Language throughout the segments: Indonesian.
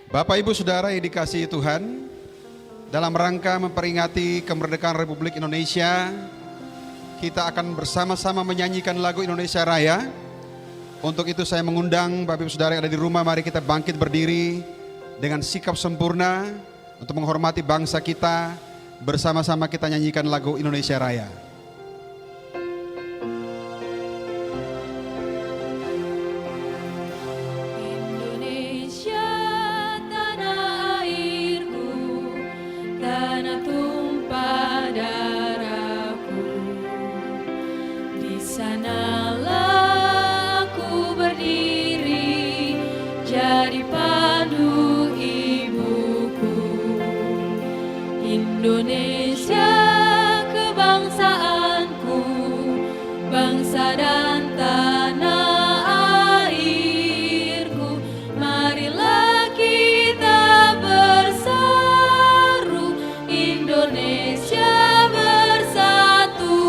Bapak Ibu Saudara yang dikasihi Tuhan, dalam rangka memperingati kemerdekaan Republik Indonesia, kita akan bersama-sama menyanyikan lagu Indonesia Raya. Untuk itu saya mengundang Bapak Ibu Saudara yang ada di rumah, mari kita bangkit berdiri dengan sikap sempurna untuk menghormati bangsa kita. Bersama-sama kita nyanyikan lagu Indonesia Raya. Indonesia kebangsaanku, bangsa dan tanah airku. Marilah kita berseru, Indonesia bersatu.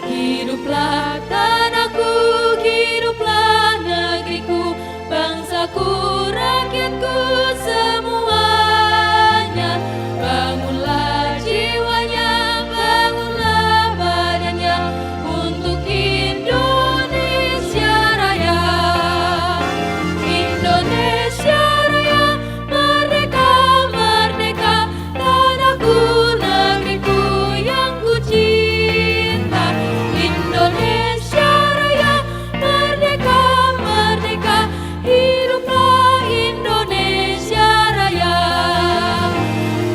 Hiduplah tanahku, hiduplah negeriku, bangsaku, rakyatku semua. Bangunlah jiwanya, bangunlah badannya untuk Indonesia Raya. Indonesia Raya, merdeka, merdeka, tanahku, negeriku yang ku cinta. Indonesia Raya, merdeka, merdeka, hiduplah Indonesia Raya.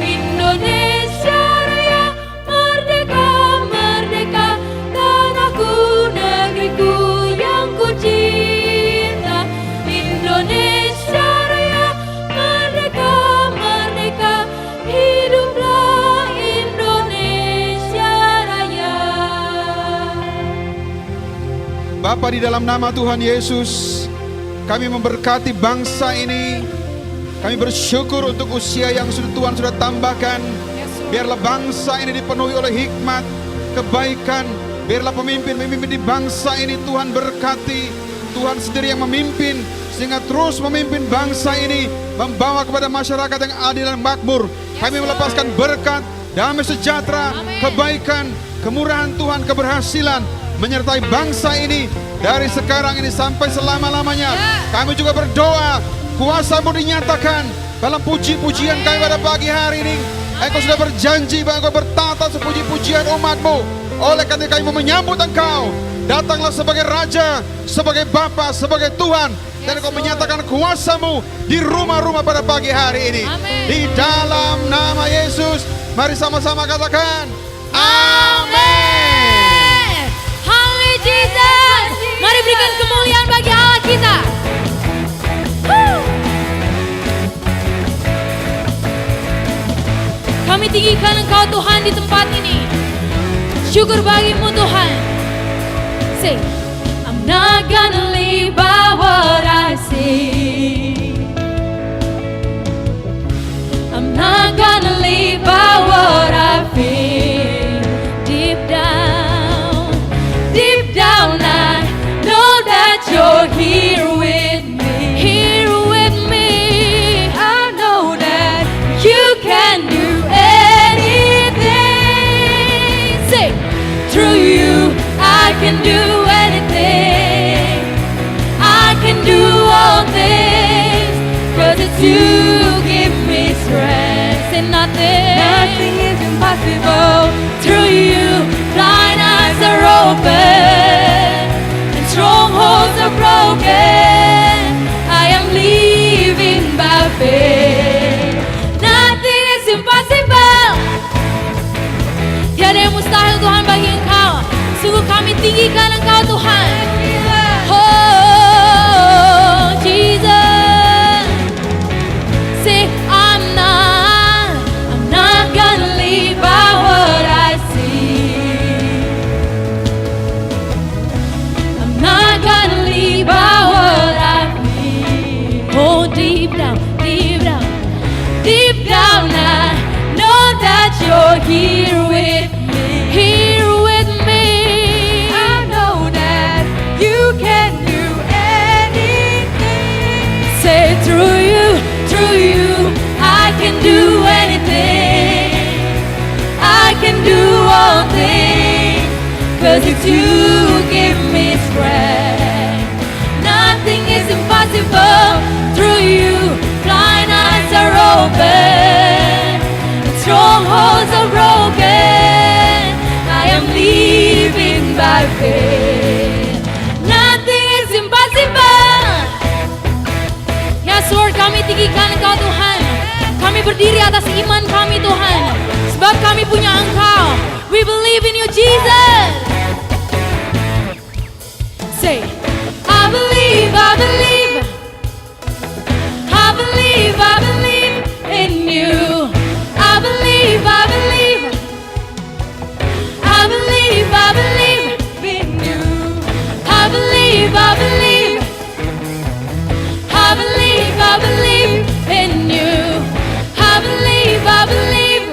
Indonesia Raya, merdeka, merdeka, tanahku, negeriku yang ku cinta. Indonesia Raya, merdeka, merdeka, hiduplah Indonesia Raya. Bapa, di dalam nama Tuhan Yesus, kami memberkati bangsa ini. Kami bersyukur untuk usia yang Tuhan sudah tambahkan. Biarlah bangsa ini dipenuhi oleh hikmat, kebaikan. Biarlah pemimpin-pemimpin di bangsa ini Tuhan berkati. Tuhan sendiri yang memimpin, sehingga terus memimpin bangsa ini, membawa kepada masyarakat yang adil dan makmur. Kami melepaskan berkat, damai sejahtera, kebaikan, kemurahan Tuhan, keberhasilan menyertai bangsa ini dari sekarang ini sampai selama-lamanya. Kami juga berdoa, kuasa-Mu dinyatakan dalam puji-pujian kami pada pagi hari ini. Engkau sudah berjanji bahwa Engkau bertata sepuji-pujian umat-Mu. Oleh karena kami mau menyambut Engkau, datanglah sebagai Raja, sebagai Bapa, sebagai Tuhan. Dan Engkau menyatakan kuasa-Mu di rumah-rumah pada pagi hari ini. Amin. Di dalam nama Yesus, mari sama-sama katakan amin. Haleluya Jesus. Mari berikan kemuliaan bagi Allah kita. Kami tinggikan Engkau Tuhan di tempat ini. Syukur bagimu Tuhan. Say, I'm not gonna live by what I see. I'm not gonna live by what I feel. Deep down I know that you're here with me. Here with me. I know that you can do anything. Say, through you I can do anything. I can do all things, 'cause it's you give me strength. Say nothing is impossible. Through you blind eyes are open and strongholds are broken. I am living by faith. Nothing is impossible. Tiada yang mustahil Tuhan bagi Engkau. Sungguh kami tinggikan Engkau Tuhan. Oh Jesus. Say I'm not gonna live by what I see. I'm not gonna live by what I feel. Oh deep down I know that you're here with me. Here with me. I know 'cause it's you give me strength. Nothing is impossible through you. Blind eyes are open, strongholds are broken. I am living by faith. Nothing is impossible. Yes Lord, kami tinggikan Engkau Tuhan. Kami berdiri atas iman kami Tuhan, sebab kami punya Engkau. We believe in you Jesus. Say, I believe, I believe, I believe, I believe in you. I believe, I believe, I believe, I believe in you. I believe, I believe, I believe, I believe in you. I believe, I believe,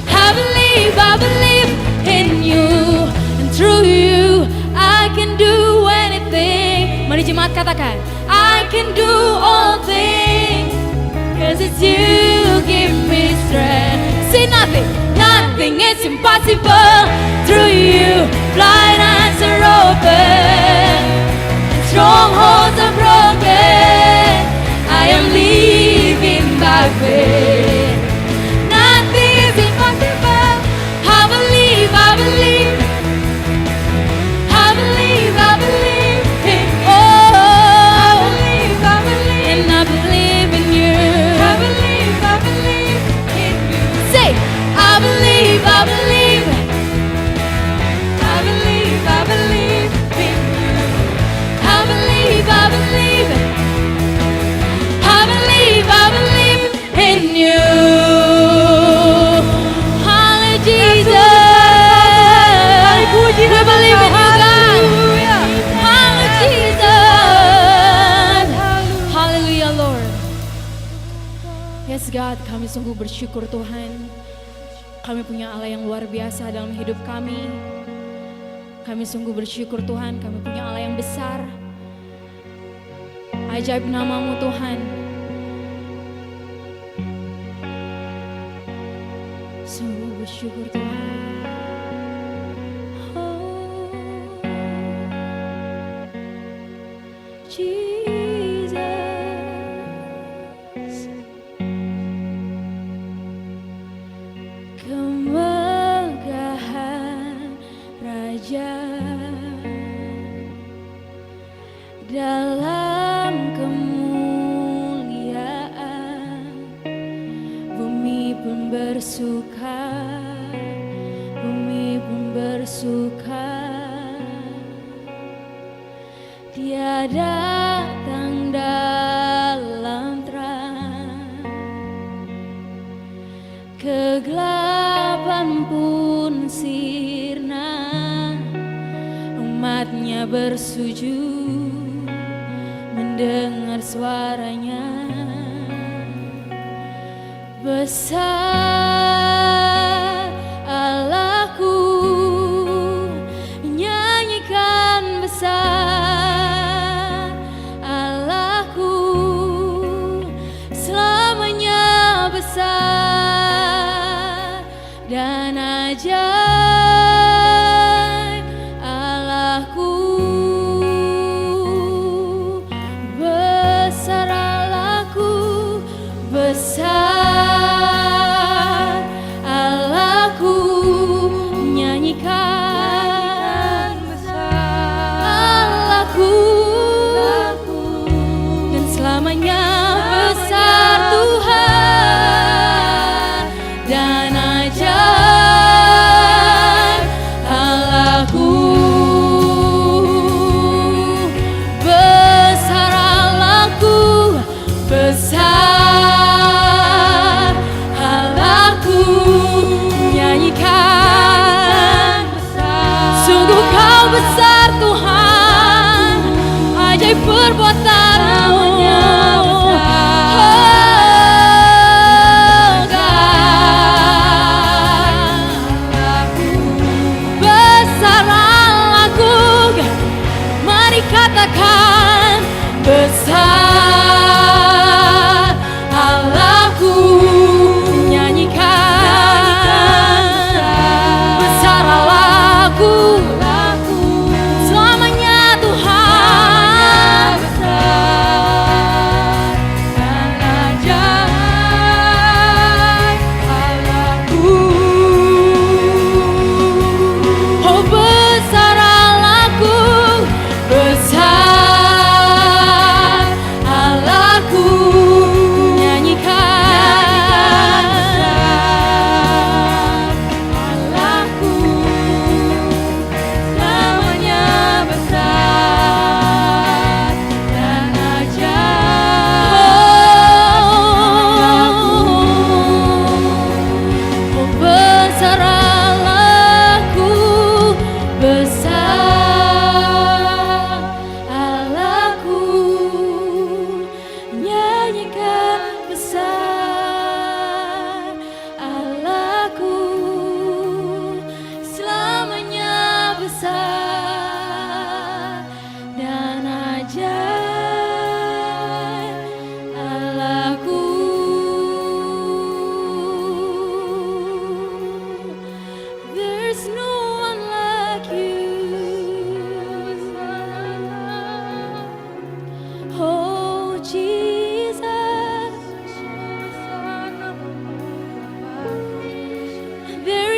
I believe, I believe in you. And through you I can do anything. Mari jemaat katakan, I can do all things, 'cause it's you give me strength. Say nothing, nothing is impossible through you. Blind eyes are open, strongholds are broken. I am living by faith. Nothing is impossible. I believe, I believe, I believe, I believe in I believe, I believe, and I believe in you. I believe in you. Say, I believe, I believe, I believe, I believe in you. I believe, I believe, I believe, I believe in you. Hallelujah, Jesus. We believe in you, God. Hallelujah, Jesus. Hallelujah, Lord. Yes, God, kami sungguh bersyukur Tuhan. Kami punya Allah yang luar biasa dalam hidup kami. Kami sungguh bersyukur Tuhan, kami punya Allah yang besar. Ajaib namamu Tuhan. Sungguh bersyukur Tuhan. Oh, Jesus. Kemegahan Raja dalam kemuliaan, bumi pun bersuka, bumi pun bersuka. Dia datang dalam terang, kegelapan pun sirna, umatnya bersujud mendengar suaranya. Besar Allahku, nyanyikan besar Allahku, selamanya besar dan ajaib Allahku. Besar Allahku, besar Allahku, nyanyikan besar Allahku, dan selamanya besar Tuhan dan ajaib Allahku. Besar Allahku, besar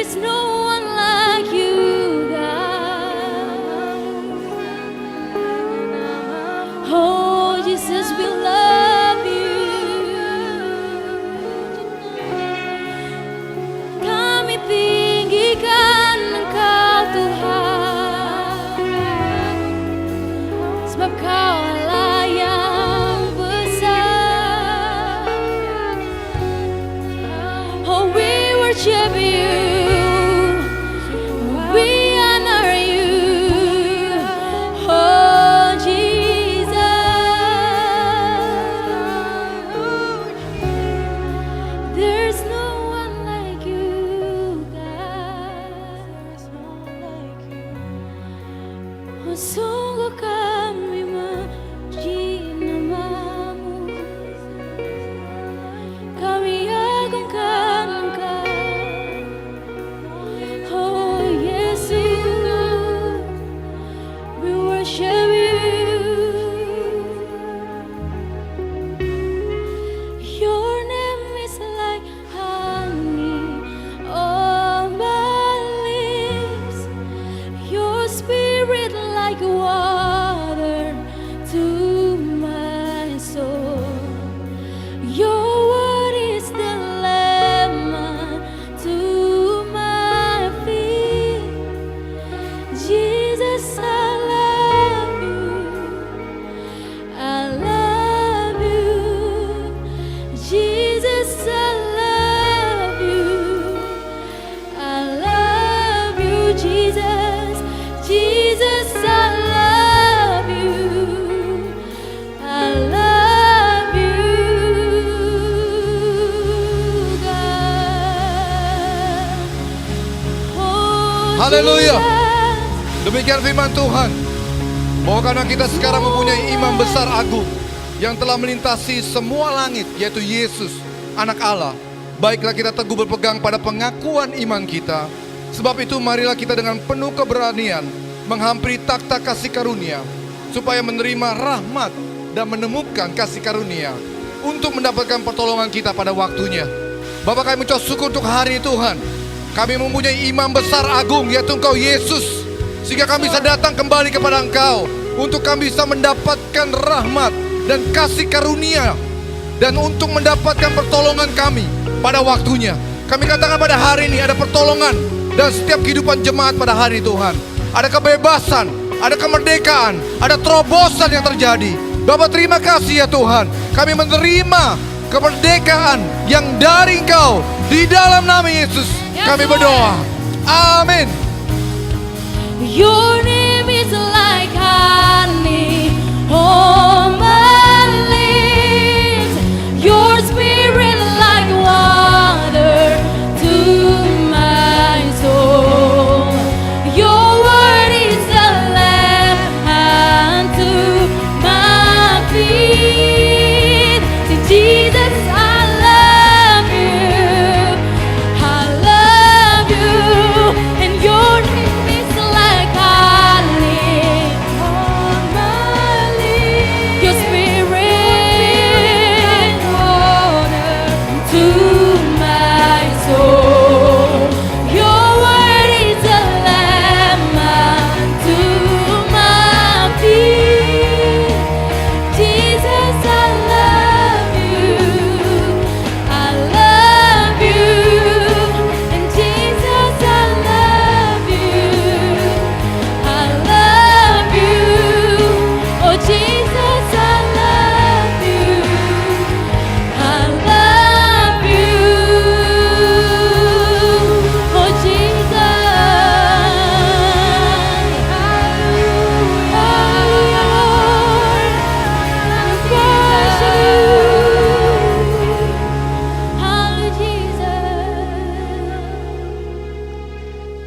is no one like you, God. Oh, Jesus, we love you. Kami tinggikan Engkau, Tuhan, sebab Kau Allah yang besar. Oh, we worship you, we honor you, oh Jesus. There's no one like you, God. Oh, sungguh kami memuji nama-Mu, kami agungkan Engkau. Oh Yesus, we worship you. Your name is like honey on my lips, your spirit like water to my soul. Your word is the lemon to my feet. Jesus, I love you. I love you. Jesus, I love you. I love you, Jesus. Jesus, I love you. I love you, God. Oh, Haleluya. Jesus. Demikian firman Tuhan, bahwa karena kita sekarang mempunyai imam besar agung yang telah melintasi semua langit, yaitu Yesus, anak Allah. Baiklah kita teguh berpegang pada pengakuan iman kita. Sebab itu marilah kita dengan penuh keberanian menghampiri takhta kasih karunia, supaya menerima rahmat dan menemukan kasih karunia untuk mendapatkan pertolongan kita pada waktunya. Bapak, kami mengucap syukur untuk hari ini Tuhan. Kami mempunyai imam besar agung, yaitu Engkau Yesus, sehingga kami bisa datang kembali kepada Engkau untuk kami bisa mendapatkan rahmat dan kasih karunia, dan untuk mendapatkan pertolongan kami pada waktunya. Kami katakan pada hari ini ada pertolongan dan setiap kehidupan jemaat pada hari Tuhan. Ada kebebasan, ada kemerdekaan, ada terobosan yang terjadi. Bapak, terima kasih ya Tuhan. Kami menerima kemerdekaan yang dari Engkau. Di dalam nama Yesus kami berdoa. Amin. Your name is like honey on my lips, your spirit like water to my soul. Your word is a lamp unto my feet. Jesus, I love you, and your name is like honey on my lips. Your spirit water to my soul. Your word is a lamp unto my feet. Jesus, I love you, and Jesus, I love you, oh Jesus, I love you, oh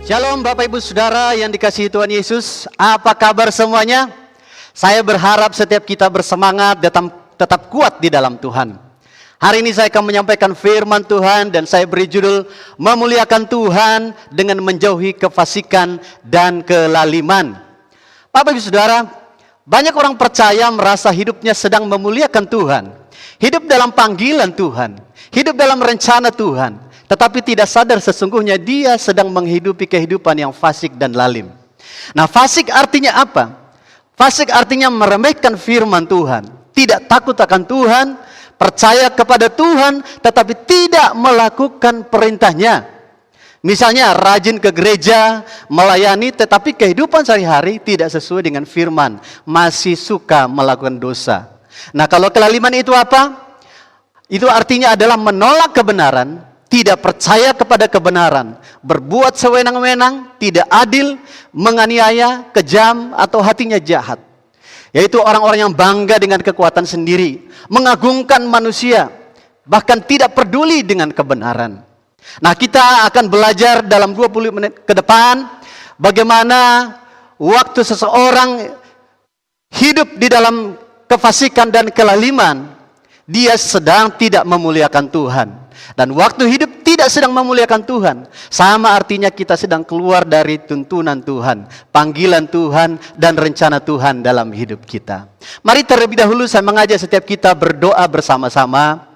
Shalom Bapak Ibu Saudara yang dikasihi Tuhan Yesus. Apa kabar semuanya? Saya berharap setiap kita bersemangat dan tetap kuat di dalam Tuhan. Hari ini saya akan menyampaikan firman Tuhan dan saya beri judul Memuliakan Tuhan dengan Menjauhi Kefasikan dan Kelaliman. Bapak Ibu Saudara, banyak orang percaya merasa hidupnya sedang memuliakan Tuhan. hidup dalam panggilan Tuhan, hidup dalam rencana Tuhan, tetapi tidak sadar sesungguhnya dia sedang menghidupi kehidupan yang fasik dan lalim. Nah, fasik artinya apa? Fasik artinya meremehkan firman Tuhan, tidak takut akan Tuhan, percaya kepada Tuhan, tetapi tidak melakukan perintahnya. Misalnya rajin ke gereja, melayani, tetapi kehidupan sehari-hari tidak sesuai dengan firman, masih suka melakukan dosa. Nah, kalau kelaliman itu apa? Itu artinya adalah menolak kebenaran, tidak percaya kepada kebenaran, berbuat sewenang-wenang, tidak adil, menganiaya, kejam, atau hatinya jahat. Yaitu orang-orang yang bangga dengan kekuatan sendiri, mengagungkan manusia, bahkan tidak peduli dengan kebenaran. Nah, kita akan belajar dalam 20 menit ke depan bagaimana waktu seseorang hidup di dalam kefasikan dan kelaliman, dia sedang tidak memuliakan Tuhan. Dan waktu hidup tidak sedang memuliakan Tuhan, sama artinya kita sedang keluar dari tuntunan Tuhan, panggilan Tuhan, dan rencana Tuhan dalam hidup kita. Mari terlebih dahulu saya mengajak setiap kita berdoa bersama-sama.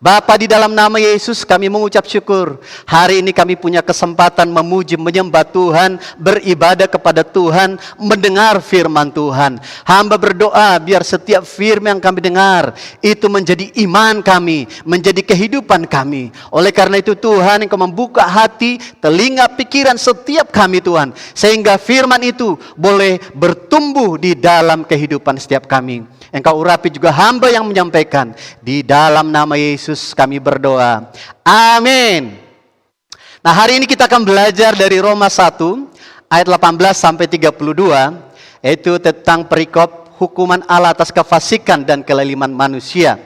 Bapa, di dalam nama Yesus kami mengucap syukur. Hari ini kami punya kesempatan memuji, menyembah Tuhan, beribadah kepada Tuhan, mendengar firman Tuhan. Hamba berdoa biar setiap firman yang kami dengar itu menjadi iman kami, menjadi kehidupan kami. Oleh karena itu Tuhan, Engkau membuka hati, telinga, pikiran setiap kami Tuhan, sehingga firman itu boleh bertumbuh di dalam kehidupan setiap kami. Engkau urapi juga hamba yang menyampaikan. Di dalam nama Yesus kami berdoa. Amin. Nah, hari ini kita akan belajar dari Roma 1 ayat 18 sampai 32, yaitu tentang perikop hukuman Allah atas kefasikan dan kelaliman manusia.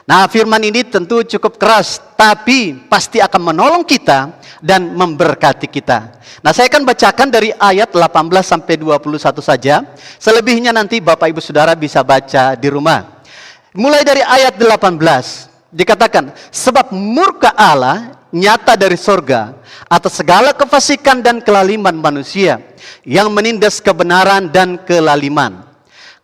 Nah, firman ini tentu cukup keras, tapi pasti akan menolong kita dan memberkati kita. Nah, saya akan bacakan dari ayat 18 sampai 21 saja. Selebihnya nanti Bapak Ibu Saudara bisa baca di rumah. Mulai dari ayat 18, dikatakan, sebab murka Allah nyata dari sorga atas segala kefasikan dan kelaliman manusia yang menindas kebenaran dan kelaliman.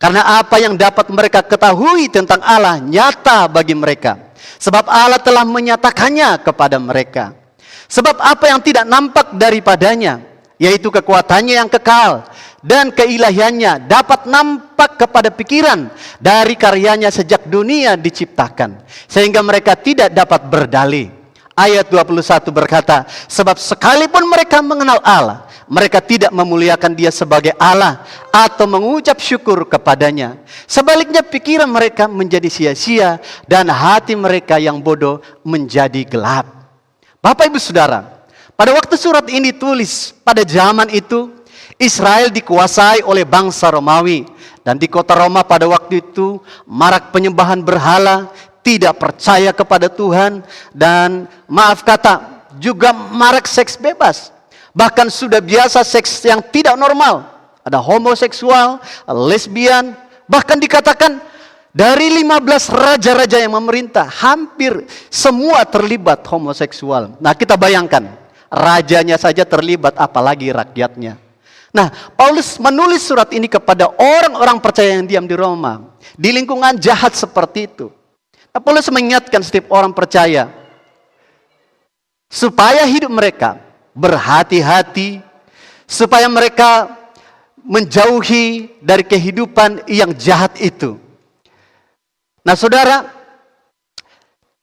Karena apa yang dapat mereka ketahui tentang Allah nyata bagi mereka. Sebab Allah telah menyatakannya kepada mereka. Sebab apa yang tidak nampak daripadanya, yaitu kekuatannya yang kekal dan keilahiannya dapat nampak kepada pikiran dari karyanya sejak dunia diciptakan. Sehingga mereka tidak dapat berdalih. Ayat 21 berkata, sebab sekalipun mereka mengenal Allah, mereka tidak memuliakan Dia sebagai Allah atau mengucap syukur kepadanya. Sebaliknya pikiran mereka menjadi sia-sia dan hati mereka yang bodoh menjadi gelap. Bapak Ibu Saudara, pada waktu surat ini tulis, pada zaman itu Israel dikuasai oleh bangsa Romawi. Dan di kota Roma pada waktu itu marak penyembahan berhala, tidak percaya kepada Tuhan, dan maaf kata juga marak seks bebas. Bahkan sudah biasa seks yang tidak normal. Ada homoseksual, lesbian, bahkan dikatakan dari 15 raja-raja yang memerintah, hampir semua terlibat homoseksual. Nah, kita bayangkan, rajanya saja terlibat, apalagi rakyatnya. Nah, Paulus menulis surat ini kepada orang-orang percaya yang diam di Roma, di lingkungan jahat seperti itu. Nah, Paulus mengingatkan setiap orang percaya, supaya hidup mereka berhati-hati, supaya mereka menjauhi dari kehidupan yang jahat itu. Nah, saudara,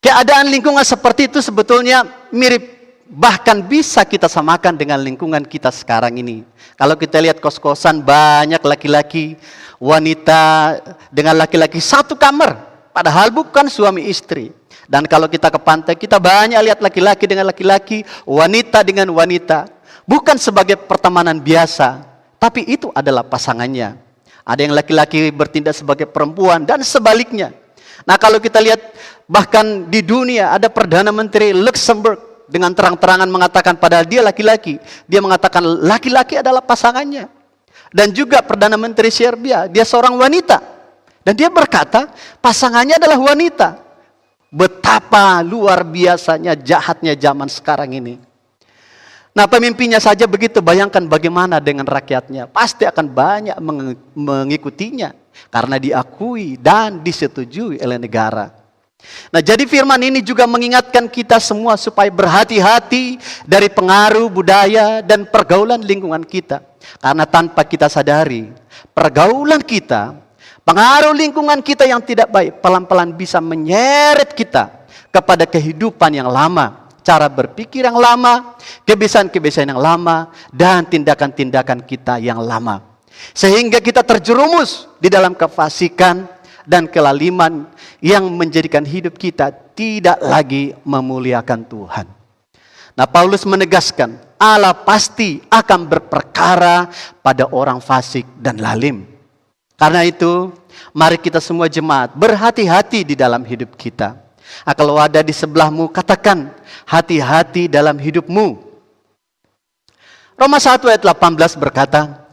keadaan lingkungan seperti itu sebetulnya mirip, bahkan bisa kita samakan dengan lingkungan kita sekarang ini. Kalau kita lihat kos-kosan, banyak laki-laki, wanita dengan laki-laki satu kamar, padahal bukan suami istri. Dan kalau kita ke pantai, kita banyak lihat laki-laki dengan laki-laki, wanita dengan wanita. Bukan sebagai pertemanan biasa, tapi itu adalah pasangannya. Ada yang laki-laki bertindak sebagai perempuan dan sebaliknya. Nah, kalau kita lihat bahkan di dunia ada Perdana Menteri Luxembourg dengan terang-terangan mengatakan padahal dia laki-laki, dia mengatakan laki-laki adalah pasangannya. Dan juga Perdana Menteri Serbia, dia seorang wanita. Dan dia berkata pasangannya adalah wanita. Betapa luar biasanya jahatnya zaman sekarang ini. Nah, pemimpinnya saja begitu, bayangkan bagaimana dengan rakyatnya. Pasti akan banyak mengikutinya karena diakui dan disetujui oleh negara. Nah, jadi firman ini juga mengingatkan kita semua supaya berhati-hati dari pengaruh budaya dan pergaulan lingkungan kita. Karena tanpa kita sadari, pergaulan kita, pengaruh lingkungan kita yang tidak baik, pelan-pelan bisa menyeret kita kepada kehidupan yang lama, cara berpikir yang lama, kebiasaan-kebiasaan yang lama, dan tindakan-tindakan kita yang lama. Sehingga kita terjerumus di dalam kefasikan dan kelaliman yang menjadikan hidup kita tidak lagi memuliakan Tuhan. Nah, Paulus menegaskan, Allah pasti akan berperkara pada orang fasik dan lalim. Karena itu, mari kita semua jemaat berhati-hati di dalam hidup kita. Nah, kalau ada di sebelahmu, katakan, hati-hati dalam hidupmu. Roma 1 ayat 18 berkata,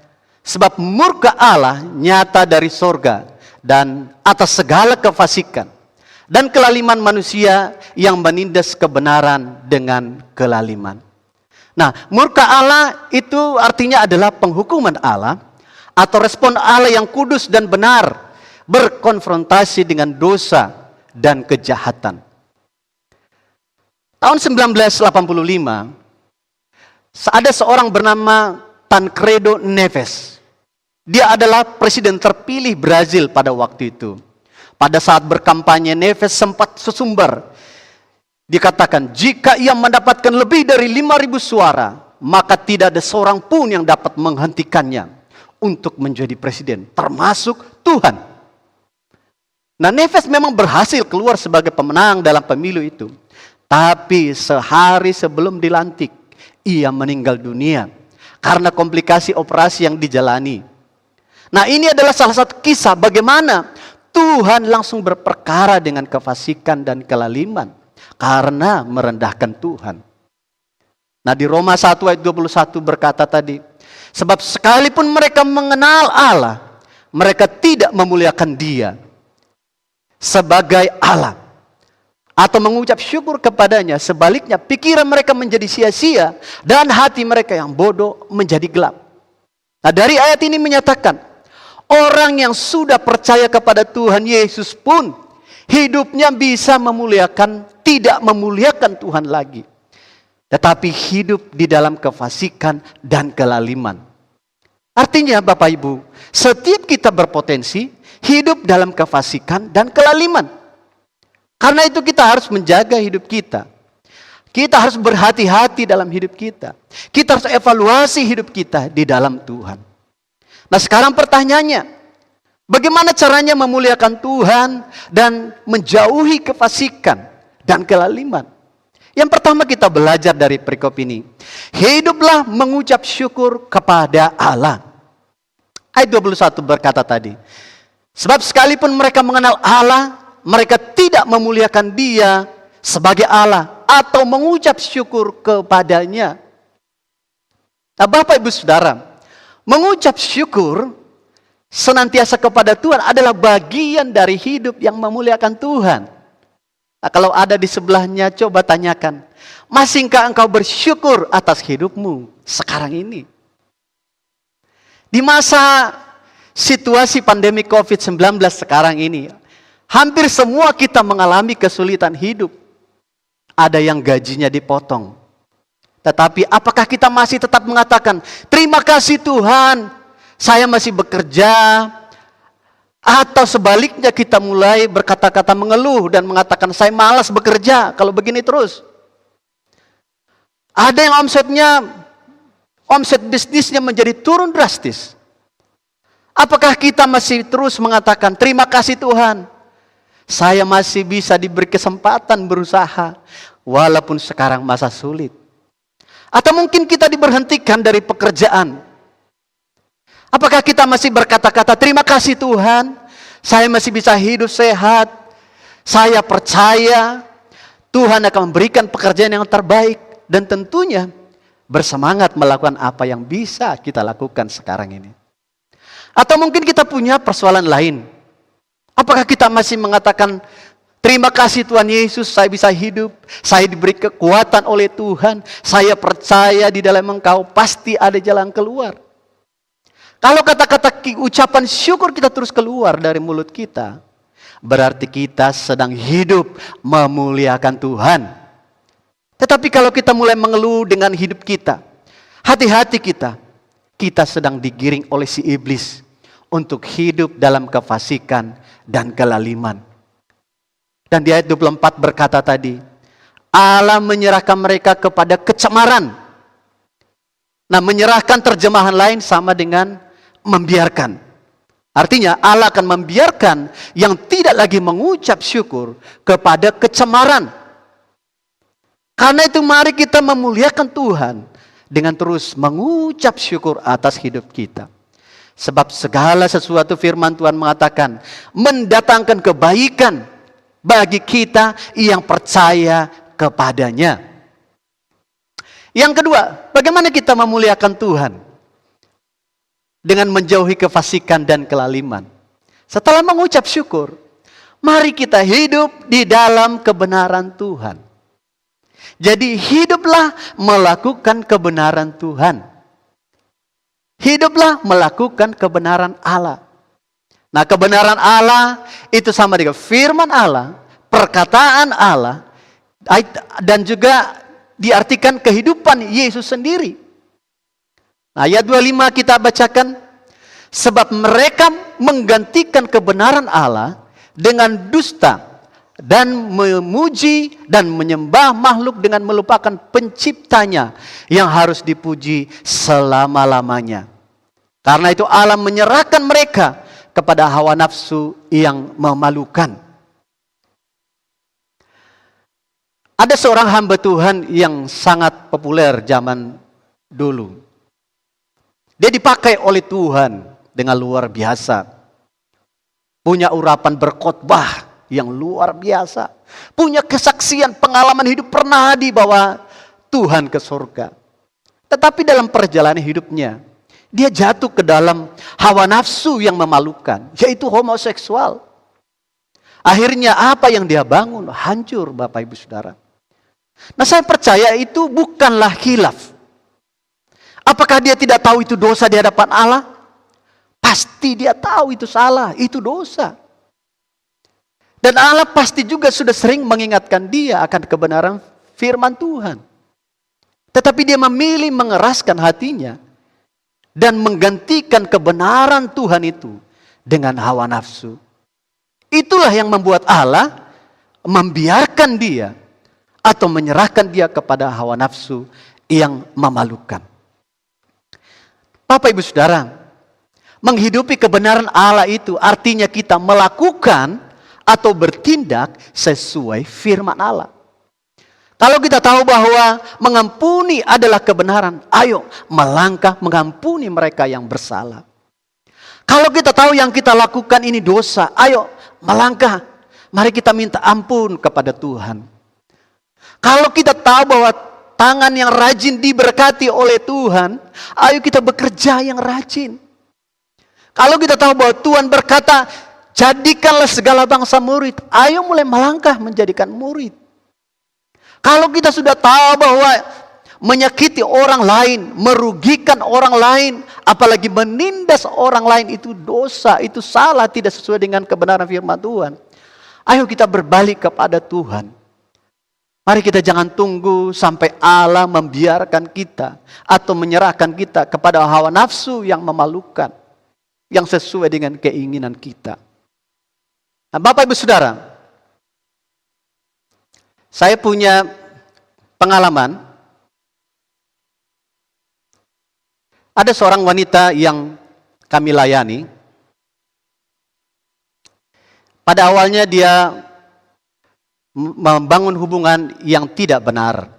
sebab murka Allah nyata dari sorga dan atas segala kefasikan dan kelaliman manusia yang menindas kebenaran dengan kelaliman. Nah, murka Allah itu artinya adalah penghukuman Allah atau respon Allah yang kudus dan benar berkonfrontasi dengan dosa dan kejahatan. Tahun 1985, ada seorang bernama Tancredo Neves. Dia adalah presiden terpilih Brazil pada waktu itu. Pada saat berkampanye, Neves sempat sesumbar. Dikatakan, jika ia mendapatkan lebih dari 5.000 suara, maka tidak ada seorang pun yang dapat menghentikannya untuk menjadi presiden, termasuk Tuhan. Nah, Neves memang berhasil keluar sebagai pemenang dalam pemilu itu. Tapi sehari sebelum dilantik, ia meninggal dunia karena komplikasi operasi yang dijalani. Nah, ini adalah salah satu kisah bagaimana Tuhan langsung berperkara dengan kefasikan dan kelaliman karena merendahkan Tuhan. Nah, di Roma 1 ayat 21 berkata tadi, sebab sekalipun mereka mengenal Allah, mereka tidak memuliakan Dia sebagai Allah atau mengucap syukur kepadanya. Sebaliknya, pikiran mereka menjadi sia-sia dan hati mereka yang bodoh menjadi gelap. Nah, dari ayat ini menyatakan, orang yang sudah percaya kepada Tuhan Yesus pun hidupnya bisa memuliakan, tidak memuliakan Tuhan lagi. Tetapi hidup di dalam kefasikan dan kelaliman. Artinya Bapak Ibu, setiap kita berpotensi hidup dalam kefasikan dan kelaliman. Karena itu kita harus menjaga hidup kita. Kita harus berhati-hati dalam hidup kita. Kita harus evaluasi hidup kita di dalam Tuhan. Nah, sekarang pertanyaannya, bagaimana caranya memuliakan Tuhan dan menjauhi kefasikan dan kelaliman? Yang pertama kita belajar dari perikop ini. Hiduplah mengucap syukur kepada Allah. Ayat 21 berkata tadi, sebab sekalipun mereka mengenal Allah, mereka tidak memuliakan Dia sebagai Allah atau mengucap syukur kepadanya. Nah, Bapak Ibu Saudara, mengucap syukur senantiasa kepada Tuhan adalah bagian dari hidup yang memuliakan Tuhan. Nah, kalau ada di sebelahnya, coba tanyakan, masihkah engkau bersyukur atas hidupmu sekarang ini? Di masa situasi pandemi COVID-19 sekarang ini, hampir semua kita mengalami kesulitan hidup. Ada yang gajinya dipotong. Tetapi apakah kita masih tetap mengatakan, terima kasih Tuhan, saya masih bekerja? Atau sebaliknya kita mulai berkata-kata mengeluh dan mengatakan, saya malas bekerja kalau begini terus. Ada yang omset bisnisnya menjadi turun drastis. Apakah kita masih terus mengatakan, terima kasih Tuhan, saya masih bisa diberi kesempatan berusaha, walaupun sekarang masa sulit. Atau mungkin kita diberhentikan dari pekerjaan. Apakah kita masih berkata-kata, terima kasih Tuhan, saya masih bisa hidup sehat, saya percaya Tuhan akan memberikan pekerjaan yang terbaik, dan tentunya bersemangat melakukan apa yang bisa kita lakukan sekarang ini. Atau mungkin kita punya persoalan lain. Apakah kita masih mengatakan, terima kasih Tuhan Yesus, saya bisa hidup, saya diberi kekuatan oleh Tuhan, saya percaya di dalam Engkau pasti ada jalan keluar. Kalau kata-kata ucapan syukur kita terus keluar dari mulut kita, berarti kita sedang hidup memuliakan Tuhan. Tetapi kalau kita mulai mengeluh dengan hidup kita, hati-hati kita sedang digiring oleh si iblis untuk hidup dalam kefasikan dan kelaliman. Dan di ayat 24 berkata tadi, Allah menyerahkan mereka kepada kecemaran. Nah, menyerahkan terjemahan lain sama dengan membiarkan. Artinya Allah akan membiarkan yang tidak lagi mengucap syukur kepada kecemaran. Karena itu mari kita memuliakan Tuhan dengan terus mengucap syukur atas hidup kita. Sebab segala sesuatu firman Tuhan mengatakan mendatangkan kebaikan bagi kita yang percaya kepadanya. Yang kedua, bagaimana kita memuliakan Tuhan? Dengan menjauhi kefasikan dan kelaliman. Setelah mengucap syukur, mari kita hidup di dalam kebenaran Tuhan. Jadi hiduplah melakukan kebenaran Tuhan. Hiduplah melakukan kebenaran Allah. Nah, kebenaran Allah itu sama dengan firman Allah, perkataan Allah, dan juga diartikan kehidupan Yesus sendiri. Nah, ayat 25 kita bacakan, sebab mereka menggantikan kebenaran Allah dengan dusta dan memuji dan menyembah makhluk dengan melupakan penciptanya yang harus dipuji selama-lamanya. Karena itu Allah menyerahkan mereka kepada hawa nafsu yang memalukan. Ada seorang hamba Tuhan yang sangat populer zaman dulu. Dia dipakai oleh Tuhan dengan luar biasa. Punya urapan berkhotbah yang luar biasa. Punya kesaksian pengalaman hidup, pernah dibawa Tuhan ke surga. Tetapi dalam perjalanan hidupnya, dia jatuh ke dalam hawa nafsu yang memalukan, yaitu homoseksual. Akhirnya apa yang dia bangun hancur, Bapak Ibu Saudara. Nah, saya percaya itu bukanlah khilaf. Apakah dia tidak tahu itu dosa di hadapan Allah? Pasti dia tahu itu salah, itu dosa. Dan Allah pasti juga sudah sering mengingatkan dia akan kebenaran firman Tuhan. Tetapi dia memilih mengeraskan hatinya dan menggantikan kebenaran Tuhan itu dengan hawa nafsu. Itulah yang membuat Allah membiarkan dia atau menyerahkan dia kepada hawa nafsu yang memalukan. Bapak Ibu Saudara, menghidupi kebenaran Allah itu artinya kita melakukan atau bertindak sesuai firman Allah. Kalau kita tahu bahwa mengampuni adalah kebenaran, ayo melangkah mengampuni mereka yang bersalah. Kalau kita tahu yang kita lakukan ini dosa, ayo melangkah, mari kita minta ampun kepada Tuhan. Kalau kita tahu bahwa tangan yang rajin diberkati oleh Tuhan, ayo kita bekerja yang rajin. Kalau kita tahu bahwa Tuhan berkata, jadikanlah segala bangsa murid, ayo mulai melangkah menjadikan murid. Kalau kita sudah tahu bahwa menyakiti orang lain, merugikan orang lain, apalagi menindas orang lain itu dosa, itu salah, tidak sesuai dengan kebenaran firman Tuhan. Ayo kita berbalik kepada Tuhan. Mari kita jangan tunggu sampai Allah membiarkan kita atau menyerahkan kita kepada hawa nafsu yang memalukan, yang sesuai dengan keinginan kita. Nah, Bapak Ibu Saudara, saya punya pengalaman. Ada seorang wanita yang kami layani. Pada awalnya dia membangun hubungan yang tidak benar.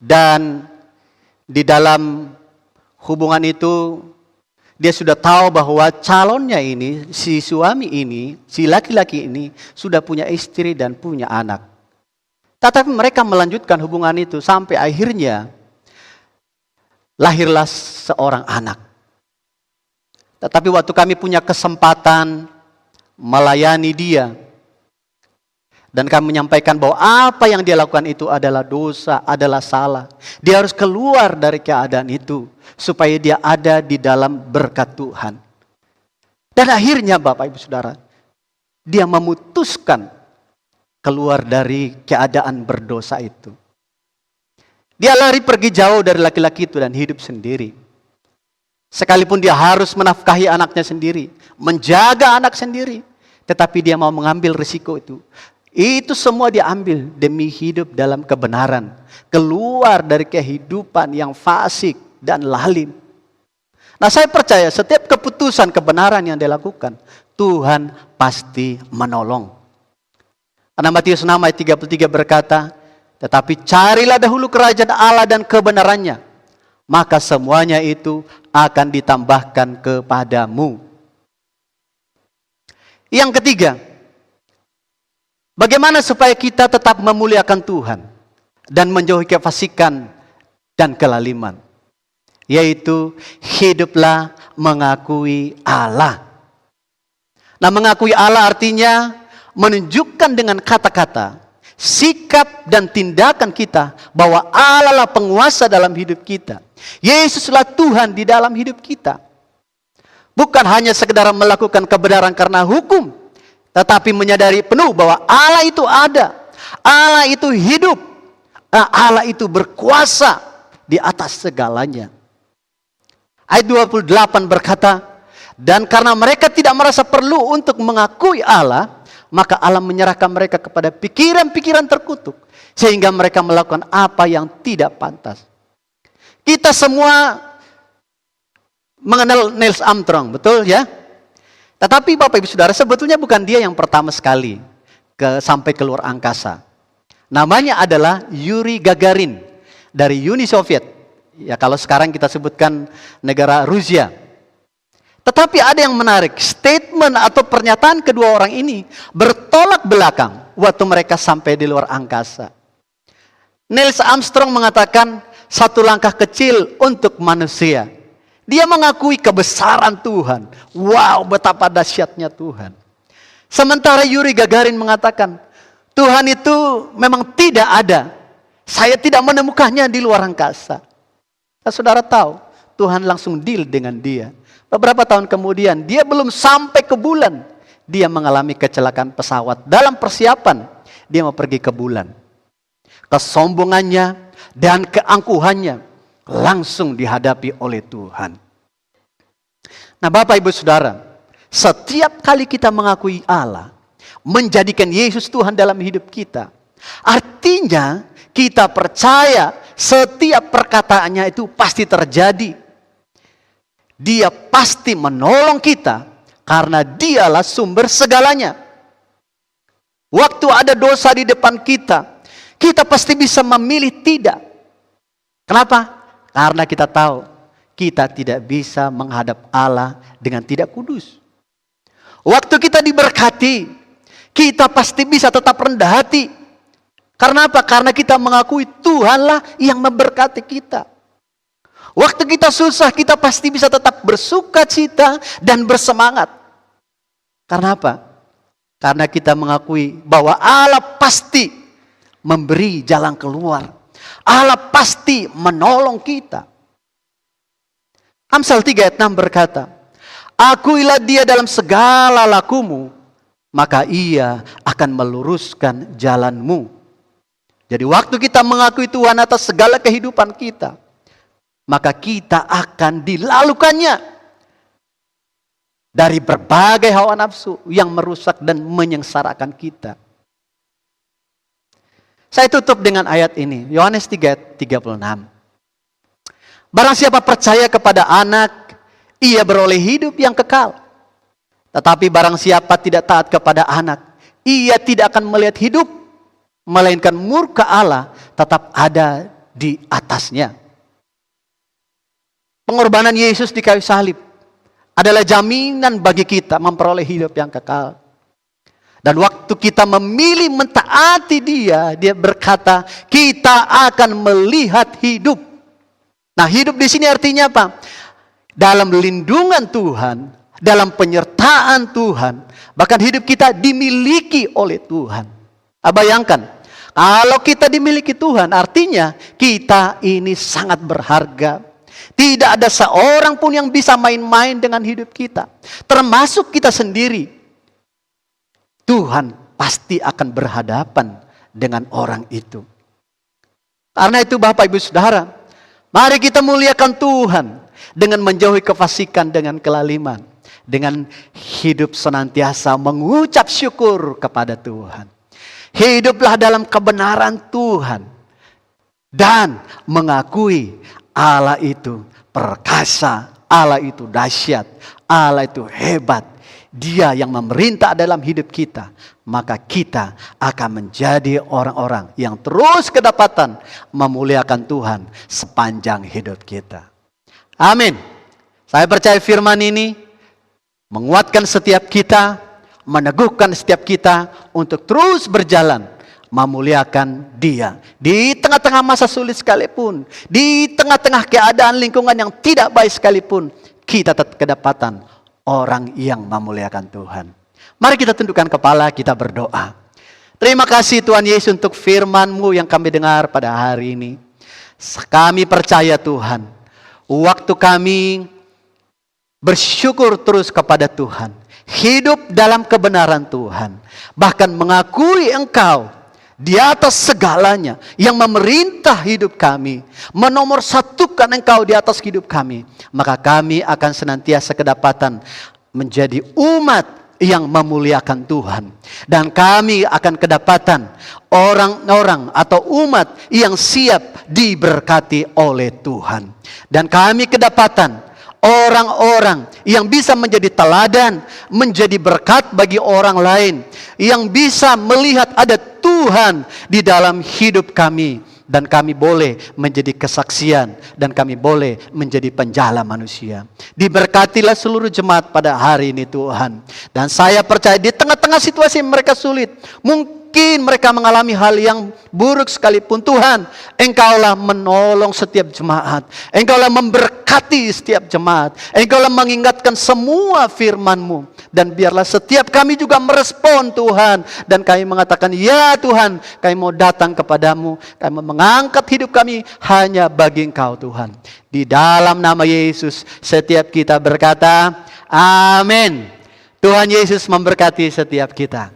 Dan di dalam hubungan itu dia sudah tahu bahwa calonnya ini, si suami ini, si laki-laki ini sudah punya istri dan punya anak. Tetapi mereka melanjutkan hubungan itu sampai akhirnya lahirlah seorang anak. Tetapi waktu kami punya kesempatan melayani dia, dan kami menyampaikan bahwa apa yang dia lakukan itu adalah dosa, adalah salah. Dia harus keluar dari keadaan itu supaya dia ada di dalam berkat Tuhan. Dan akhirnya Bapak Ibu Saudara, dia memutuskan keluar dari keadaan berdosa itu. Dia lari pergi jauh dari laki-laki itu dan hidup sendiri. Sekalipun dia harus menafkahi anaknya sendiri, menjaga anak sendiri, tetapi dia mau mengambil risiko itu. Itu semua dia ambil demi hidup dalam kebenaran, keluar dari kehidupan yang fasik dan lalim. Nah, saya percaya setiap keputusan kebenaran yang dia lakukan, Tuhan pasti menolong. Karena Matius 6 ayat 33 berkata, tetapi carilah dahulu kerajaan Allah dan kebenarannya, maka semuanya itu akan ditambahkan kepadamu. Yang ketiga, bagaimana supaya kita tetap memuliakan Tuhan dan menjauhi kefasikan dan kelaliman? Yaitu hiduplah mengakui Allah. Nah, mengakui Allah artinya menunjukkan dengan kata-kata, sikap dan tindakan kita bahwa Allah lah penguasa dalam hidup kita. Yesuslah Tuhan di dalam hidup kita. Bukan hanya sekedar melakukan kebenaran karena hukum, tetapi menyadari penuh bahwa Allah itu ada, Allah itu hidup, Allah itu berkuasa di atas segalanya. Ayat 28 berkata, dan karena mereka tidak merasa perlu untuk mengakui Allah, maka Allah menyerahkan mereka kepada pikiran-pikiran terkutuk, sehingga mereka melakukan apa yang tidak pantas. Kita semua mengenal Neil Armstrong, betul ya? Tetapi Bapak Ibu Saudara, sebetulnya bukan dia yang pertama sekali sampai keluar angkasa. Namanya adalah Yuri Gagarin dari Uni Soviet. Ya, kalau sekarang kita sebutkan negara Rusia. Tetapi ada yang menarik, statement atau pernyataan kedua orang ini bertolak belakang waktu mereka sampai di luar angkasa. Neil Armstrong mengatakan satu langkah kecil untuk manusia. Dia mengakui kebesaran Tuhan. Wow, betapa dahsyatnya Tuhan. Sementara Yuri Gagarin mengatakan, Tuhan itu memang tidak ada. Saya tidak menemukannya di luar angkasa. Nah, saudara tahu, Tuhan langsung deal dengan dia. Beberapa tahun kemudian, dia belum sampai ke bulan. Dia mengalami kecelakaan pesawat. Dalam persiapan, dia mau pergi ke bulan. Kesombongannya dan keangkuhannya langsung dihadapi oleh Tuhan. Nah, Bapak Ibu Saudara, setiap kali kita mengakui Allah, menjadikan Yesus Tuhan dalam hidup kita, artinya kita percaya setiap perkataannya itu pasti terjadi. Dia pasti menolong kita karena dialah sumber segalanya. Waktu ada dosa di depan kita, kita pasti bisa memilih tidak. Kenapa? Karena kita tahu kita tidak bisa menghadap Allah dengan tidak kudus. Waktu kita diberkati, kita pasti bisa tetap rendah hati. Karena apa? Karena kita mengakui Tuhanlah yang memberkati kita. Waktu kita susah, kita pasti bisa tetap bersuka cita dan bersemangat. Karena apa? Karena kita mengakui bahwa Allah pasti memberi jalan keluar. Allah pasti menolong kita. Amsal 3 ayat 6 berkata, akuilah dia dalam segala lakumu, maka ia akan meluruskan jalanmu. Jadi waktu kita mengakui Tuhan atas segala kehidupan kita, maka kita akan dilalukannya dari berbagai hawa nafsu yang merusak dan menyengsarakan kita. Saya tutup dengan ayat ini, Yohanes 3 ayat 36. Barang siapa percaya kepada anak, ia beroleh hidup yang kekal. Tetapi barang siapa tidak taat kepada anak, ia tidak akan melihat hidup, melainkan murka Allah tetap ada di atasnya. Pengorbanan Yesus di kayu salib adalah jaminan bagi kita memperoleh hidup yang kekal. Dan waktu kita memilih mentaati dia, dia berkata, kita akan melihat hidup. Nah, hidup di sini artinya apa? Dalam lindungan Tuhan, dalam penyertaan Tuhan, bahkan hidup kita dimiliki oleh Tuhan. Bayangkan, kalau kita dimiliki Tuhan, artinya kita ini sangat berharga. Tidak ada seorang pun yang bisa main-main dengan hidup kita, termasuk kita sendiri. Tuhan pasti akan berhadapan dengan orang itu. Karena itu Bapak Ibu Saudara, mari kita muliakan Tuhan dengan menjauhi kefasikan dengan kelaliman, dengan hidup senantiasa mengucap syukur kepada Tuhan. Hiduplah dalam kebenaran Tuhan dan mengakui Allah itu perkasa, Allah itu dahsyat, Allah itu hebat. Dia yang memerintah dalam hidup kita, maka kita akan menjadi orang-orang yang terus kedapatan memuliakan Tuhan sepanjang hidup kita. Amin. Saya percaya firman ini menguatkan setiap kita, meneguhkan setiap kita untuk terus berjalan memuliakan Dia. Di tengah-tengah masa sulit sekalipun, di tengah-tengah keadaan lingkungan yang tidak baik sekalipun, kita tetap kedapatan orang yang memuliakan Tuhan. Mari kita tundukkan kepala, kita berdoa. Terima kasih Tuhan Yesus untuk firman-Mu yang kami dengar pada hari ini. Kami percaya Tuhan, waktu kami bersyukur terus kepada Tuhan, hidup dalam kebenaran Tuhan, bahkan mengakui Engkau di atas segalanya yang memerintah hidup kami, menomorsatukan Engkau di atas hidup kami, maka kami akan senantiasa kedapatan menjadi umat yang memuliakan Tuhan. Dan kami akan kedapatan orang-orang atau umat yang siap diberkati oleh Tuhan. Dan kami kedapatan orang-orang yang bisa menjadi teladan, menjadi berkat bagi orang lain, yang bisa melihat ada Tuhan di dalam hidup kami, dan kami boleh menjadi kesaksian, dan kami boleh menjadi penjala manusia. Diberkatilah seluruh jemaat pada hari ini Tuhan. Dan saya percaya di tengah-tengah situasi mereka sulit, mungkin mereka mengalami hal yang buruk sekalipun, Tuhan, Engkaulah menolong setiap jemaat, Engkaulah memberkati setiap jemaat, Engkaulah mengingatkan semua firman-Mu. Dan biarlah setiap kami juga merespon Tuhan, dan kami mengatakan, ya Tuhan, kami mau datang kepadamu, kami mau mengangkat hidup kami hanya bagi Engkau Tuhan. Di dalam nama Yesus setiap kita berkata, amin. Tuhan Yesus memberkati setiap kita.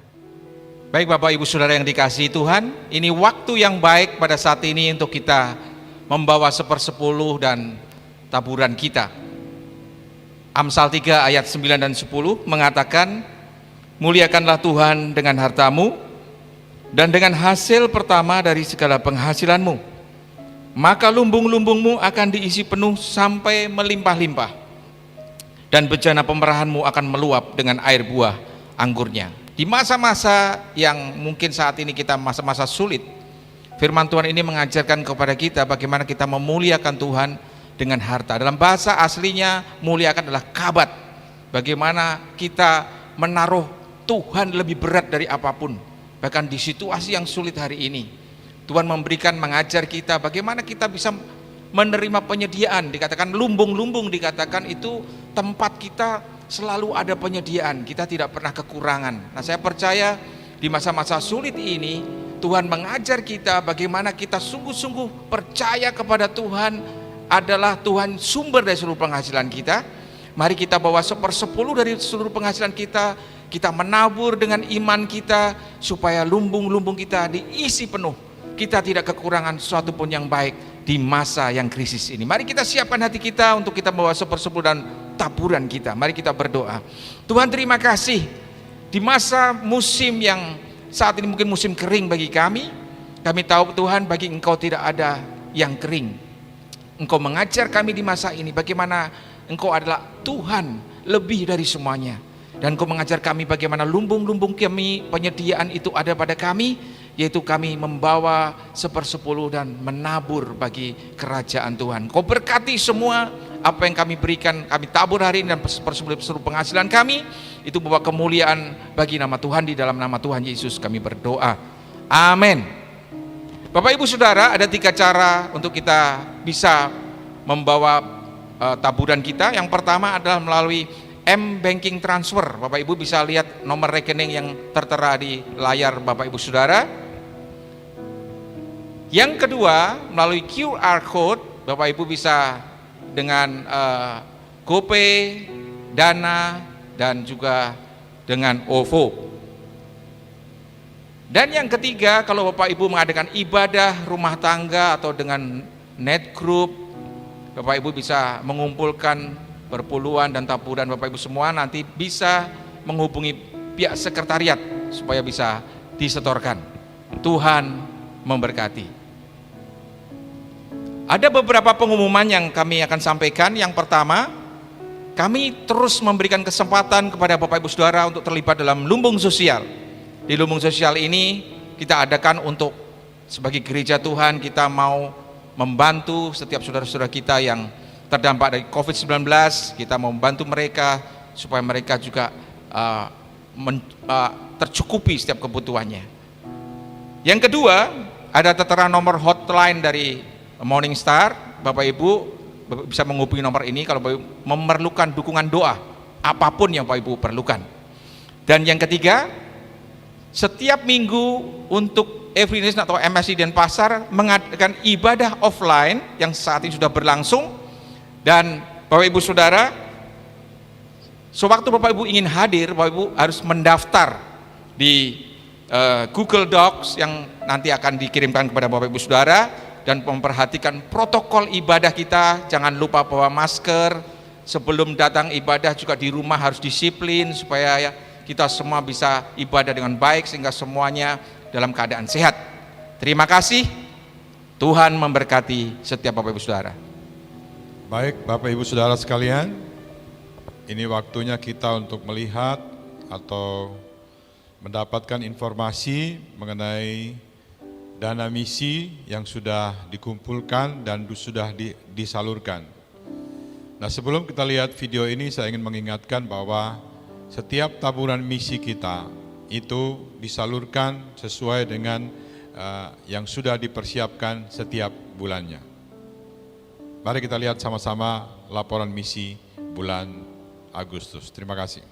Baik Bapak Ibu Saudara yang dikasihi Tuhan, ini waktu yang baik pada saat ini untuk kita membawa 1/10 dan taburan kita. Amsal 3 ayat 9 dan 10 mengatakan, muliakanlah Tuhan dengan hartamu dan dengan hasil pertama dari segala penghasilanmu, maka lumbung-lumbungmu akan diisi penuh sampai melimpah-limpah, dan bejana pemerahanmu akan meluap dengan air buah anggurnya. Di masa-masa yang mungkin saat ini kita masa-masa sulit, firman Tuhan ini mengajarkan kepada kita bagaimana kita memuliakan Tuhan dengan harta. Dalam bahasa aslinya muliakan adalah kabat. Bagaimana kita menaruh Tuhan lebih berat dari apapun. Bahkan di situasi yang sulit hari ini, Tuhan mengajar kita bagaimana kita bisa menerima penyediaan. Dikatakan lumbung-lumbung, dikatakan itu tempat kita selalu ada penyediaan, kita tidak pernah kekurangan. Nah, saya percaya di masa-masa sulit ini Tuhan mengajar kita bagaimana kita sungguh-sungguh percaya kepada Tuhan adalah Tuhan sumber dari seluruh penghasilan kita. Mari kita bawa 1/10 dari seluruh penghasilan kita, kita menabur dengan iman kita supaya lumbung-lumbung kita diisi penuh. Kita tidak kekurangan sesuatu pun yang baik di masa yang krisis ini. Mari kita siapkan hati kita untuk kita bawa 1/10 dan taburan kita. Mari kita berdoa. Tuhan, terima kasih di masa musim yang saat ini mungkin musim kering bagi kami. Kami tahu Tuhan, bagi Engkau tidak ada yang kering. Engkau mengajar kami di masa ini bagaimana Engkau adalah Tuhan lebih dari semuanya. Dan Engkau mengajar kami bagaimana lumbung-lumbung kami, penyediaan itu ada pada kami, yaitu kami membawa 1/10 dan menabur bagi kerajaan Tuhan. Engkau berkati semua apa yang kami berikan, kami tabur hari ini, dan 1/10 seluruh penghasilan kami itu membawa kemuliaan bagi nama Tuhan. Di dalam nama Tuhan Yesus kami berdoa, amin. Bapak Ibu Saudara, ada 3 cara untuk kita bisa membawa taburan kita. Yang pertama adalah melalui M-Banking Transfer. Bapak Ibu bisa lihat nomor rekening yang tertera di layar Bapak Ibu Saudara. Yang kedua, melalui QR Code. Bapak Ibu bisa dengan GoPay, Dana, dan juga dengan OVO. Dan yang ketiga, kalau Bapak Ibu mengadakan ibadah rumah tangga atau dengan net group, Bapak Ibu bisa mengumpulkan perpuluhan dan taburan Bapak Ibu semua, nanti bisa menghubungi pihak sekretariat supaya bisa disetorkan. Tuhan memberkati. Ada beberapa pengumuman yang kami akan sampaikan. Yang pertama, kami terus memberikan kesempatan kepada Bapak Ibu Saudara untuk terlibat dalam lumbung sosial. Di lumbung sosial ini kita adakan untuk sebagai gereja Tuhan, kita mau membantu setiap saudara-saudara kita yang terdampak dari COVID-19. Kita mau membantu mereka supaya mereka juga tercukupi setiap kebutuhannya. Yang kedua, ada tertera nomor hotline dari Morning Star. Bapak Ibu bisa menghubungi nomor ini kalau Bapak Ibu memerlukan dukungan doa, apapun yang Bapak Ibu perlukan. Dan yang ketiga, setiap minggu untuk Every Nation atau MSI Denpasar mengadakan ibadah offline yang saat ini sudah berlangsung. Dan Bapak Ibu Saudara, sewaktu Bapak Ibu ingin hadir, Bapak Ibu harus mendaftar di Google Docs yang nanti akan dikirimkan kepada Bapak Ibu Saudara, dan memperhatikan protokol ibadah kita. Jangan lupa bawa masker, sebelum datang ibadah juga di rumah harus disiplin supaya kita semua bisa ibadah dengan baik sehingga semuanya dalam keadaan sehat. Terima kasih. Tuhan memberkati setiap Bapak Ibu Saudara. Baik, Bapak Ibu Saudara sekalian, ini waktunya kita untuk melihat atau mendapatkan informasi mengenai dana misi yang sudah dikumpulkan dan sudah disalurkan. Nah, sebelum kita lihat video ini, saya ingin mengingatkan bahwa setiap taburan misi kita itu disalurkan sesuai dengan yang sudah dipersiapkan setiap bulannya. Mari kita lihat sama-sama laporan misi bulan Agustus. Terima kasih.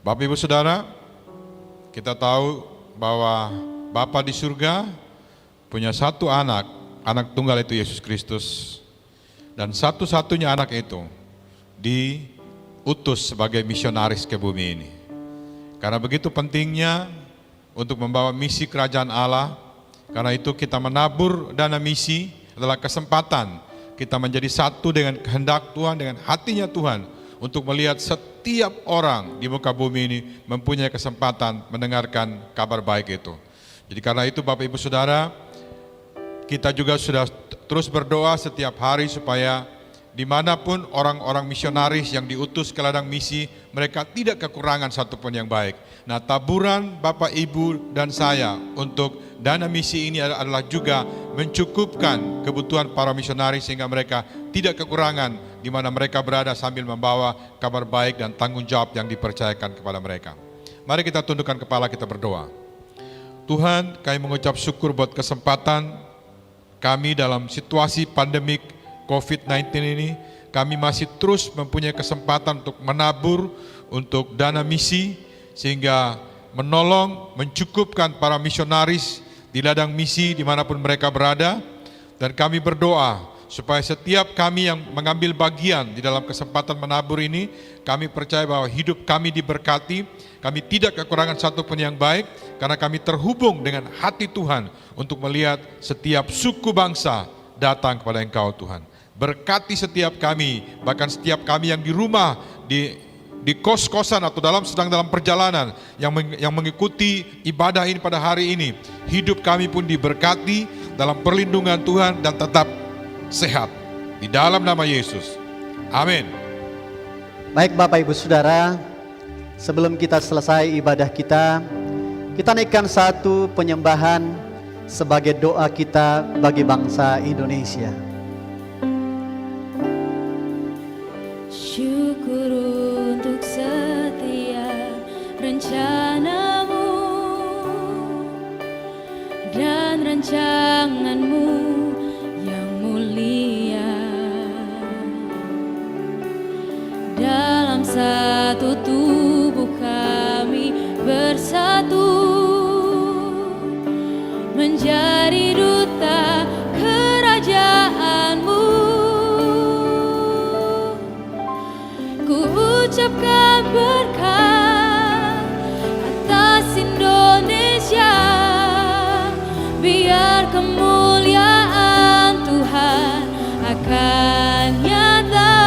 Bapak Ibu Saudara, kita tahu bahwa Bapa di surga punya satu anak tunggal itu Yesus Kristus. Dan satu-satunya anak itu diutus sebagai misionaris ke bumi ini. Karena begitu pentingnya untuk membawa misi kerajaan Allah Karena itu kita menabur dana misi adalah kesempatan kita menjadi satu dengan kehendak Tuhan, dengan hatinya Tuhan, untuk melihat setiap orang di muka bumi ini mempunyai kesempatan mendengarkan kabar baik itu. Jadi karena itu Bapak Ibu Saudara, kita juga sudah terus berdoa setiap hari supaya dimanapun orang-orang misionaris yang diutus ke ladang misi, mereka tidak kekurangan satupun yang baik. Nah, taburan Bapak Ibu dan saya untuk dana misi ini adalah juga mencukupkan kebutuhan para misionaris sehingga mereka tidak kekurangan di mana mereka berada sambil membawa kabar baik dan tanggung jawab yang dipercayakan kepada mereka. Mari kita tundukkan kepala, kita berdoa. Tuhan, kami mengucap syukur buat kesempatan kami dalam situasi pandemik COVID-19 ini. Kami masih terus mempunyai kesempatan untuk menabur untuk dana misi, sehingga menolong, mencukupkan para misionaris di ladang misi dimanapun mereka berada. Dan kami berdoa supaya setiap kami yang mengambil bagian di dalam kesempatan menabur ini, kami percaya bahwa hidup kami diberkati, kami tidak kekurangan satupun yang baik, karena kami terhubung dengan hati Tuhan untuk melihat setiap suku bangsa datang kepada Engkau Tuhan. Berkati setiap kami, bahkan setiap kami yang di rumah, di kos-kosan atau sedang dalam perjalanan yang mengikuti ibadah ini pada hari ini. Hidup kami pun diberkati dalam perlindungan Tuhan dan tetap sehat. Di dalam nama Yesus. Amin. Baik Bapak Ibu Saudara, sebelum kita selesai ibadah kita naikkan satu penyembahan sebagai doa kita bagi bangsa Indonesia. Syukur untuk setiap rencanamu dan rancanganmu yang mulia. Dalam satu tubuh kami bersatu menjadi duta kerajaanmu. Ku ucapkan berkat atas Indonesia, biar kemuliaan Tuhan akan nyata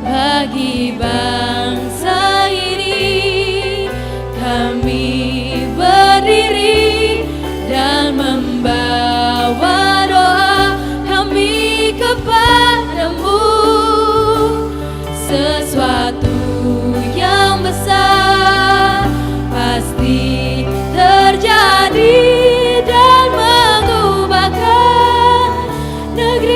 bagi bangsa ini. Kami berdiri dan membawa doa kami kepadamu. Sesuatu yang besar pasti terjadi dan mengubahkan negeri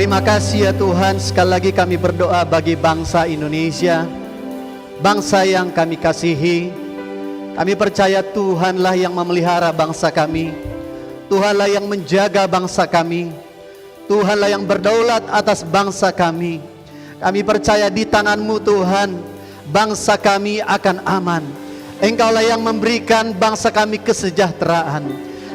Terima kasih ya Tuhan, sekali lagi kami berdoa bagi bangsa Indonesia, bangsa yang kami kasihi. Kami percaya Tuhanlah yang memelihara bangsa kami, Tuhanlah yang menjaga bangsa kami, Tuhanlah yang berdaulat atas bangsa kami. Kami percaya di tangan-Mu Tuhan, bangsa kami akan aman. Engkaulah yang memberikan bangsa kami kesejahteraan.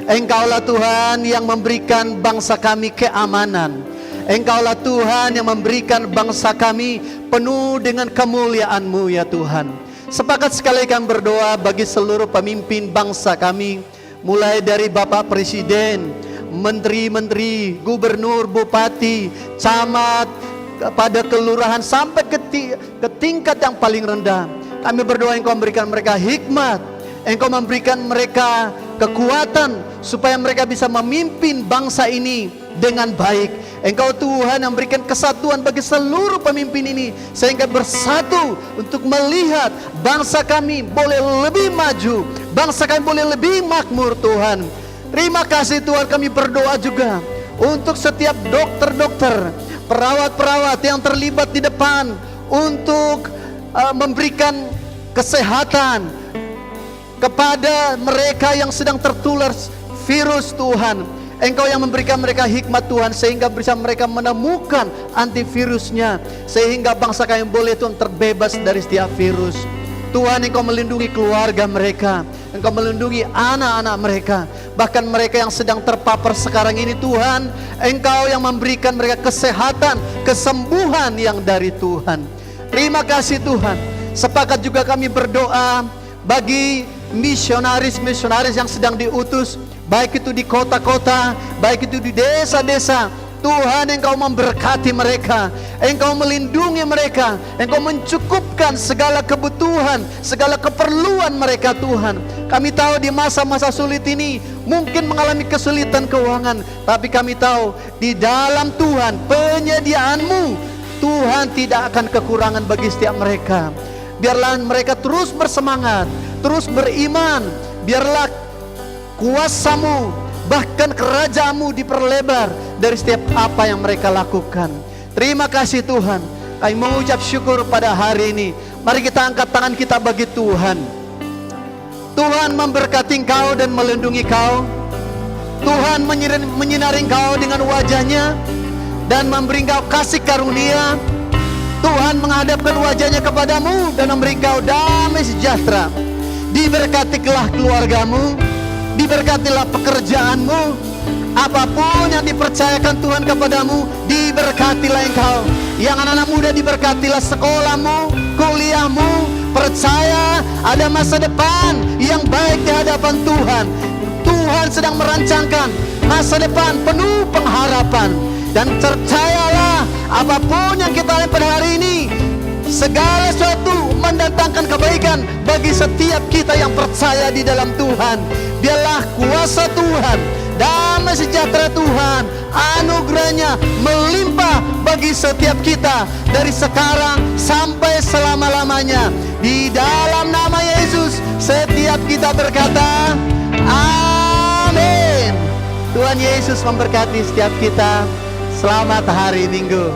Engkaulah Tuhan yang memberikan bangsa kami keamanan. Engkaulah Tuhan yang memberikan bangsa kami penuh dengan kemuliaan-Mu ya Tuhan. Sepakat sekali kami berdoa bagi seluruh pemimpin bangsa kami, mulai dari Bapak Presiden, menteri-menteri, gubernur, bupati, camat, kepada kelurahan sampai ke tingkat yang paling rendah. Kami berdoa Engkau memberikan mereka hikmat, Engkau memberikan mereka kekuatan supaya mereka bisa memimpin bangsa ini dengan baik. Engkau Tuhan yang berikan kesatuan bagi seluruh pemimpin ini, sehingga bersatu untuk melihat bangsa kami boleh lebih maju, bangsa kami boleh lebih makmur Tuhan. Terima kasih Tuhan, kami berdoa juga untuk setiap dokter-dokter, perawat-perawat yang terlibat di depan untuk memberikan kesehatan kepada mereka yang sedang tertular virus Tuhan. Engkau yang memberikan mereka hikmat Tuhan, sehingga bisa mereka menemukan antivirusnya, sehingga bangsa kami boleh Tuhan terbebas dari setiap virus. Tuhan, Engkau melindungi keluarga mereka, Engkau melindungi anak-anak mereka, bahkan mereka yang sedang terpapar sekarang ini Tuhan, Engkau yang memberikan mereka kesehatan, kesembuhan yang dari Tuhan. Terima kasih Tuhan. Sepakat juga kami berdoa bagi misionaris-misionaris yang sedang diutus, baik itu di kota-kota, baik itu di desa-desa. Tuhan, Engkau memberkati mereka, Engkau melindungi mereka, Engkau mencukupkan segala kebutuhan, segala keperluan mereka Tuhan. Kami tahu di masa-masa sulit ini mungkin mengalami kesulitan keuangan, tapi kami tahu di dalam Tuhan penyediaan-Mu, Tuhan tidak akan kekurangan bagi setiap mereka. Biarlah mereka terus bersemangat, terus beriman. Biarlah kuasa-Mu, bahkan kerajaan-Mu diperlebar dari setiap apa yang mereka lakukan. Terima kasih Tuhan. Kami mengucap syukur pada hari ini. Mari kita angkat tangan kita bagi Tuhan. Tuhan memberkati Engkau dan melindungi Kau. Tuhan menyinari Engkau dengan wajah-Nya dan memberi Engkau kasih karunia. Tuhan menghadapkan wajah-Nya kepadamu dan memberi Engkau damai sejahtera. Diberkatilah keluargamu, diberkatilah pekerjaanmu, apapun yang dipercayakan Tuhan kepadamu, diberkatilah engkau. Yang anak-anak muda diberkatilah sekolahmu, kuliahmu. Percaya ada masa depan yang baik di hadapan Tuhan. Tuhan sedang merancangkan masa depan penuh pengharapan. Dan percayalah, apapun yang kita lihat pada hari ini, segala sesuatu mendatangkan kebaikan bagi setiap kita yang percaya di dalam Tuhan. Biarlah kuasa Tuhan, damai sejahtera Tuhan, anugerahnya melimpah bagi setiap kita dari sekarang sampai selama-lamanya. Di dalam nama Yesus, setiap kita berkata, amin. Tuhan Yesus memberkati setiap kita. Selamat hari Minggu.